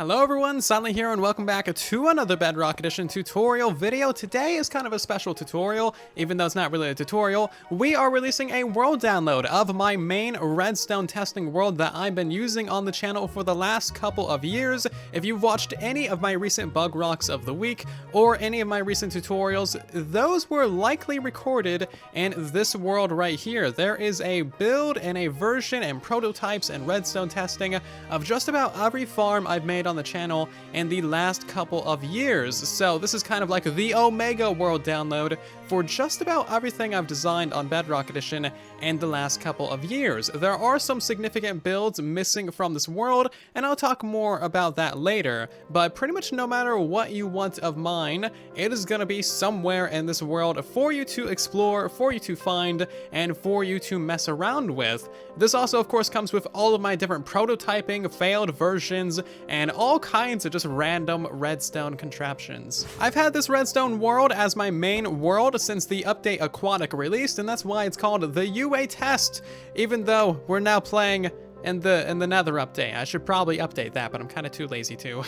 Hello everyone, Silent here and welcome back to another Bedrock Edition tutorial video. Today is kind of a special tutorial, even though it's not really a tutorial. We are releasing a world download of my main redstone testing world that I've been using on the channel for the last couple of years. If you've watched any of my recent bug rocks of the week or any of my recent tutorials, those were likely recorded in this world right here. There is a build and a version and prototypes and redstone testing of just about every farm I've made on the channel in the last couple of years. So this is kind of like the Omega world download for just about everything I've designed on Bedrock Edition in the last couple of years. There are some significant builds missing from this world, and I'll talk more about that later, but pretty much no matter what you want of mine, it is gonna be somewhere in this world for you to explore, for you to find, and for you to mess around with. This also, of course, comes with all of my different prototyping, failed versions, and all kinds of just random redstone contraptions. I've had this redstone world as my main world since the update Aquatic released, and that's why it's called the UA test, even though we're now playing in the Nether update. I should probably update that, but I'm kind of too lazy to.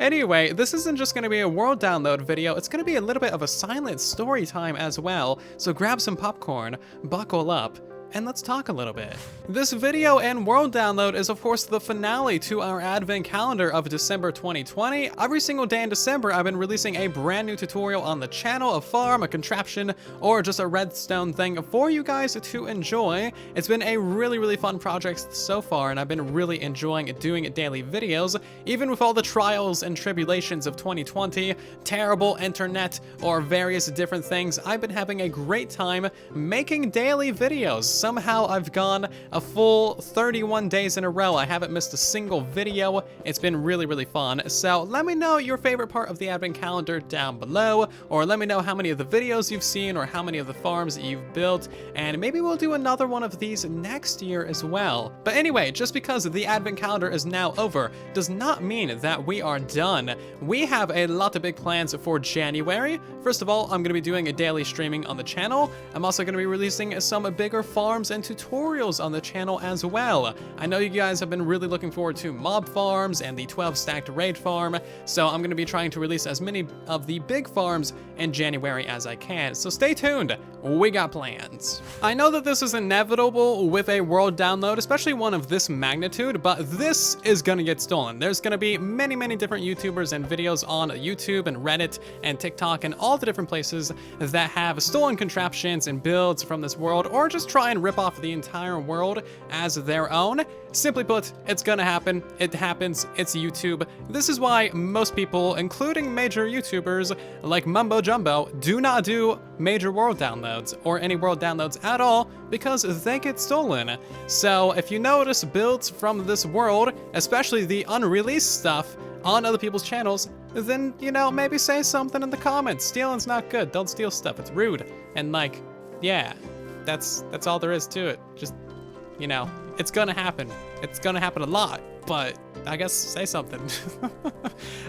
Anyway, this isn't just going to be a world download video, it's going to be a little bit of a silent story time as well, so grab some popcorn, buckle up, and let's talk a little bit. This video and world download is of course the finale to our advent calendar of December 2020. Every single day in December I've been releasing a brand new tutorial on the channel, a farm, a contraption, or just a redstone thing for you guys to enjoy. It's been a really fun project so far, and I've been really enjoying doing daily videos, even with all the trials and tribulations of 2020, terrible internet, or various different things. I've been having a great time making daily videos. Somehow I've gone a full 31 days in a row. I haven't missed a single video. It's been really fun. So let me know your favorite part of the advent calendar down below, or let me know how many of the videos you've seen or how many of the farms you've built, and maybe we'll do another one of these next year as well. But anyway, just because the advent calendar is now over does not mean that we are done. We have a lot of big plans for January. First of all, I'm going to be doing a daily streaming on the channel. I'm also going to be releasing some bigger farms and tutorials on the channel as well. I know you guys have been really looking forward to mob farms and the 12 stacked raid farm, so I'm going to be trying to release as many of the big farms in January as I can, so stay tuned, we got plans. I know that this is inevitable with a world download, especially one of this magnitude, but this is gonna get stolen. There's gonna be many different YouTubers and videos on YouTube and Reddit and TikTok and all the different places that have stolen contraptions and builds from this world, or just try and rip off the entire world as their own. Simply put, it's gonna happen. It happens. It's YouTube. This is why most people, including major YouTubers like Mumbo Jumbo, do not do major world downloads or any world downloads at all because they get stolen. So if you notice builds from this world, especially the unreleased stuff on other people's channels, then, you know, maybe say something in the comments. Stealing's not good. Don't steal stuff. It's rude. And like, yeah, that's all there is to it. Just, you know, it's gonna happen. It's gonna happen a lot, but I guess say something.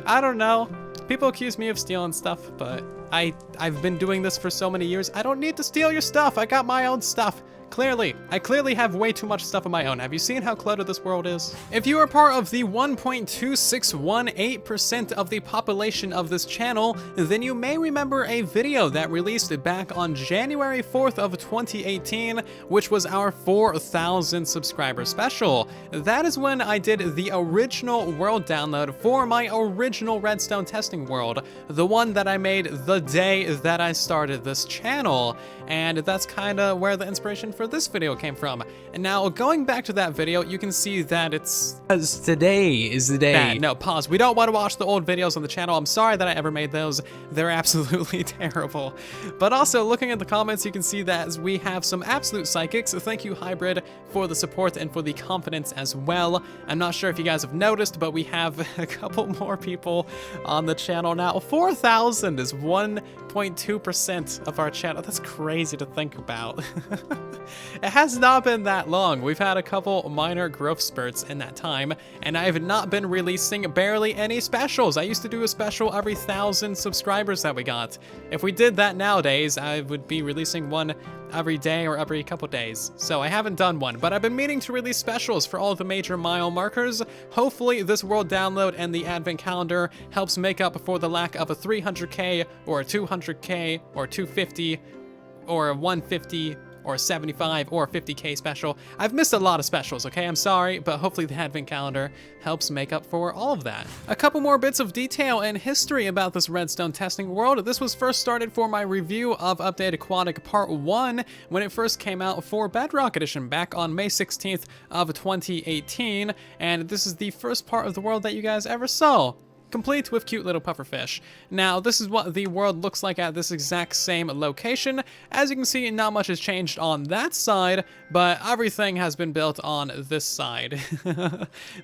I don't know. People accuse me of stealing stuff, but I've been doing this for so many years. I don't need to steal your stuff. I got my own stuff. I clearly have way too much stuff of my own. Have you seen how cluttered this world is? If you are part of the 1.2618% of the population of this channel, then you may remember a video that released back on January 4th of 2018, which was our 4,000 subscriber special. That is when I did the original world download for my original redstone testing world, the one that I made the day that I started this channel. And that's kind of where the inspiration for this video came from. And now going back to that video, you can see that it's... Because today is the day. No, pause. We don't want to watch the old videos on the channel. I'm sorry that I ever made those. They're absolutely terrible. But also, looking at the comments, you can see that we have some absolute psychics. Thank you, Hybrid, for the support and for the confidence as well. I'm not sure if you guys have noticed, but we have a couple more people on the channel now. 4,000 is one 1.2% of our channel. That's crazy to think about. It has not been that long. We've had a couple minor growth spurts in that time, and I've not been releasing barely any specials. I used to do a special every 1,000 subscribers that we got. If we did that nowadays, I would be releasing one every day or every couple days. So I haven't done one, but I've been meaning to release specials for all the major mile markers. Hopefully this world download and the advent calendar helps make up for the lack of a 300k or a 200k or 250 or a 150 or 75 or 50k special. I've missed a lot of specials, okay? I'm sorry, but hopefully the advent calendar helps make up for all of that. A couple more bits of detail and history about this redstone testing world. This was first started for my review of Update Aquatic Part 1 when it first came out for Bedrock Edition back on May 16th of 2018, and this is the first part of the world that you guys ever saw, complete with cute little pufferfish. Now, this is what the world looks like at this exact same location. As you can see, not much has changed on that side, but everything has been built on this side.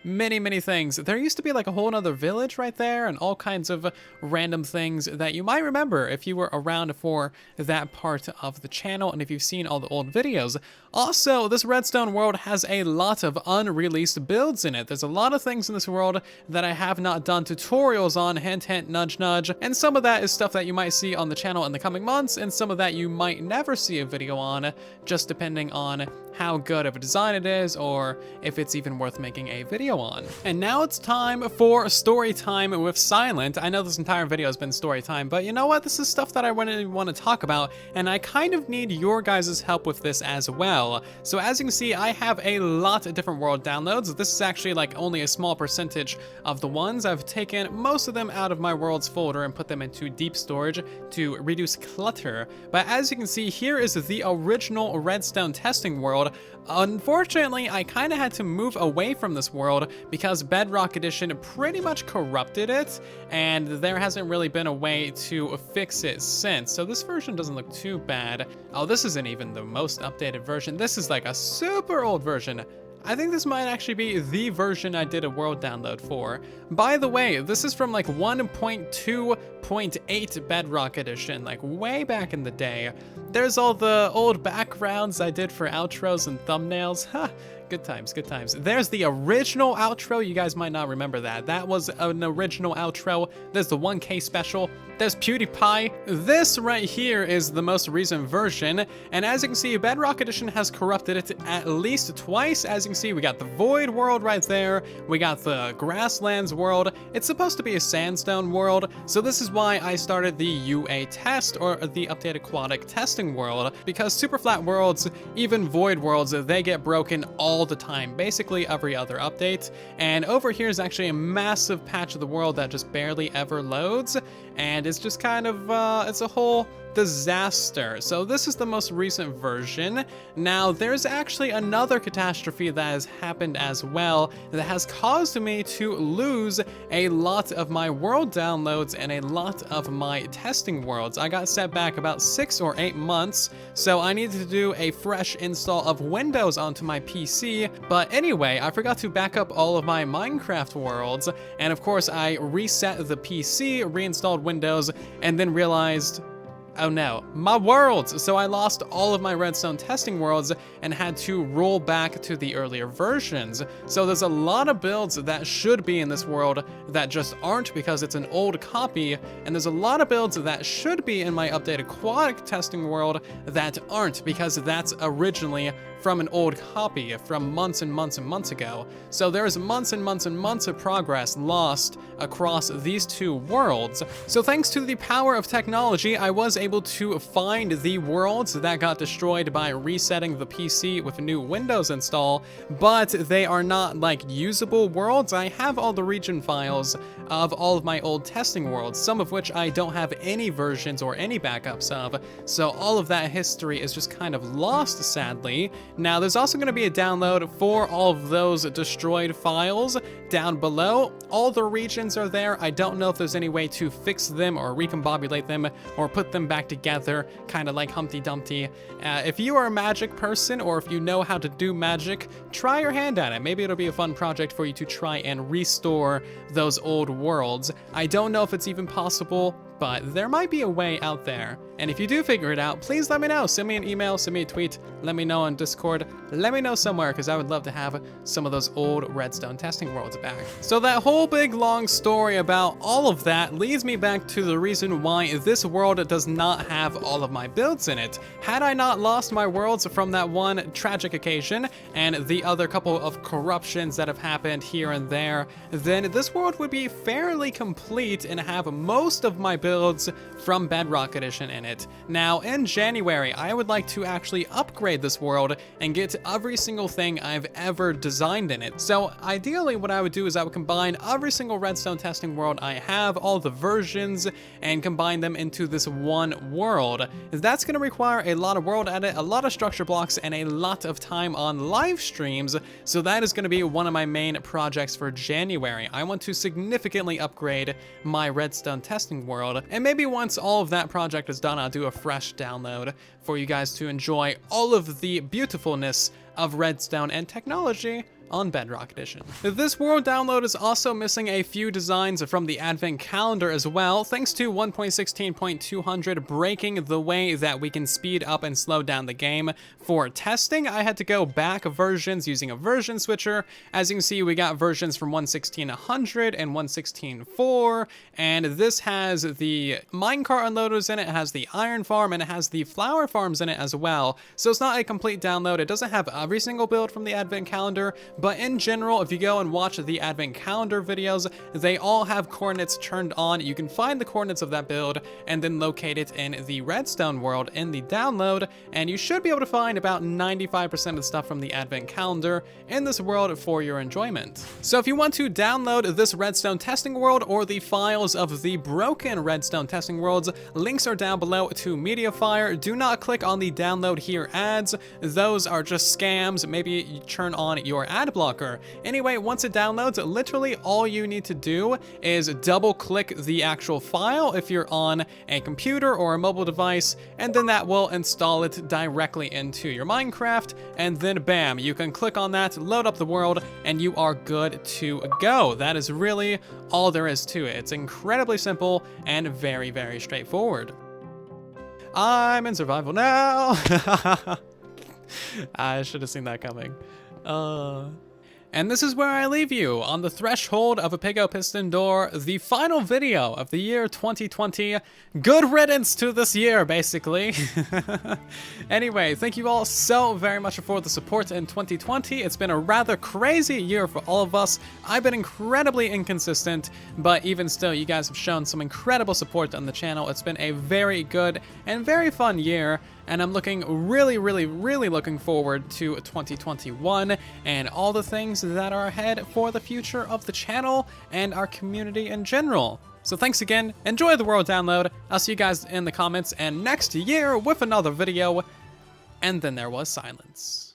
Many things. There used to be like a whole nother village right there and all kinds of random things that you might remember if you were around for that part of the channel and if you've seen all the old videos. Also, this redstone world has a lot of unreleased builds in it. There's a lot of things in this world that I have not done tutorials on, hint hint, nudge nudge, and some of that is stuff that you might see on the channel in the coming months, and some of that you might never see a video on, just depending on how good of a design it is or if it's even worth making a video on. And now it's time for story time with Silent. I know this entire video has been story time, but you know what? This is stuff that I really want to talk about, and I kind of need your guys' help with this as well. So as you can see, I have a lot of different world downloads. This is actually like only a small percentage of the ones. I've taken most of them out of my worlds folder and put them into deep storage to reduce clutter. But as you can see, here is the original redstone testing world. Unfortunately, I kind of had to move away from this world because Bedrock Edition pretty much corrupted it, and there hasn't really been a way to fix it since. So this version doesn't look too bad. Oh, this isn't even the most updated version. This is like a super old version. I think this might actually be the version I did a world download for. By the way, this is from like 1.2.8 Bedrock Edition, like way back in the day. There's all the old backgrounds I did for outros and thumbnails. Ha! Good times, good times. There's the original outro. You guys might not remember that. That was an original outro. There's the 1K special. There's PewDiePie. This right here is the most recent version. And as you can see, Bedrock Edition has corrupted it at least twice. As you can see, we got the Void world right there. We got the Grasslands world. It's supposed to be a Sandstone world. So this is why I started the UA test, or the Update Aquatic testing world, because super flat worlds, even Void worlds, they get broken all the time, basically every other update. And over here is actually a massive patch of the world that just barely ever loads, and it's just kind of it's a whole disaster. So this is the most recent version. Now there's actually another catastrophe that has happened as well that has caused me to lose a lot of my world downloads and a lot of my testing worlds. I got set back about 6 or 8 months, so I needed to do a fresh install of Windows onto my PC. But anyway, I forgot to back up all of my Minecraft worlds, and of course I reset the PC, reinstalled Windows, and then realized, oh no, my worlds! So I lost all of my redstone testing worlds and had to roll back to the earlier versions. So there's a lot of builds that should be in this world that just aren't because it's an old copy, and there's a lot of builds that should be in my Update Aquatic testing world that aren't because that's originally from an old copy from months and months and months ago. So there's months and months and months of progress lost across these two worlds. So thanks to the power of technology, I was able to find the worlds that got destroyed by resetting the PC with a new Windows install, but they are not like usable worlds. I have all the region files of all of my old testing worlds, some of which I don't have any versions or any backups of, so all of that history is just kind of lost, sadly. Now, there's also going to be a download for all of those destroyed files down below. All the regions are there. I don't know if there's any way to fix them or recombobulate them or put them back together, kind of like Humpty Dumpty. If you are a magic person, or if you know how to do magic, try your hand at it. Maybe it'll be a fun project for you to try and restore those old worlds. I don't know if it's even possible, but there might be a way out there. And if you do figure it out, please let me know. Send me an email, send me a tweet, let me know on Discord, let me know somewhere, because I would love to have some of those old redstone testing worlds back. So that whole big long story about all of that leads me back to the reason why this world does not have all of my builds in it. Had I not lost my worlds from that one tragic occasion and the other couple of corruptions that have happened here and there, then this world would be fairly complete and have most of my builds from Bedrock Edition in it. Now, in January, I would like to actually upgrade this world and get every single thing I've ever designed in it. So ideally, what I would do is I would combine every single redstone testing world I have, all the versions, and combine them into this one world. That's going to require a lot of world edit, a lot of structure blocks, and a lot of time on live streams, so that is going to be one of my main projects for January. I want to significantly upgrade my redstone testing world, and maybe once all of that project is done, I'll do a fresh download for you guys to enjoy all of the beautifulness of redstone and technology on Bedrock Edition. This world download is also missing a few designs from the advent calendar as well, thanks to 1.16.200 breaking the way that we can speed up and slow down the game. For testing, I had to go back versions using a version switcher. As you can see, we got versions from 1.16.100 and 1.16.4, and this has the minecart unloaders in it, it has the iron farm, and it has the flower farms in it as well. So it's not a complete download. It doesn't have every single build from the advent calendar, but in general, if you go and watch the advent calendar videos, they all have coordinates turned on. You can find the coordinates of that build and then locate it in the redstone world in the download, and you should be able to find about 95% of the stuff from the advent calendar in this world for your enjoyment. So if you want to download this redstone testing world or the files of the broken redstone testing worlds, links are down below to Mediafire. Do not click on the download here ads. Those are just scams. Maybe you turn on your ad blocker. Anyway, once it downloads, literally all you need to do is double click the actual file if you're on a computer or a mobile device, and then that will install it directly into your Minecraft, and then bam, you can click on that, load up the world, and you are good to go. That is really all there is to it. It's incredibly simple and very, very straightforward. I'm in survival now. I should have seen that coming. And this is where I leave you, on the threshold of a Pickle piston door, the final video of the year 2020. Good riddance to this year, basically. Anyway, thank you all so very much for the support in 2020. It's been a rather crazy year for all of us. I've been incredibly inconsistent, but even still, you guys have shown some incredible support on the channel. It's been a very good and very fun year, and I'm looking really looking forward to 2021 and all the things that are ahead for the future of the channel and our community in general. So thanks again, enjoy the world download, I'll see you guys in the comments and next year with another video, and then there was silence.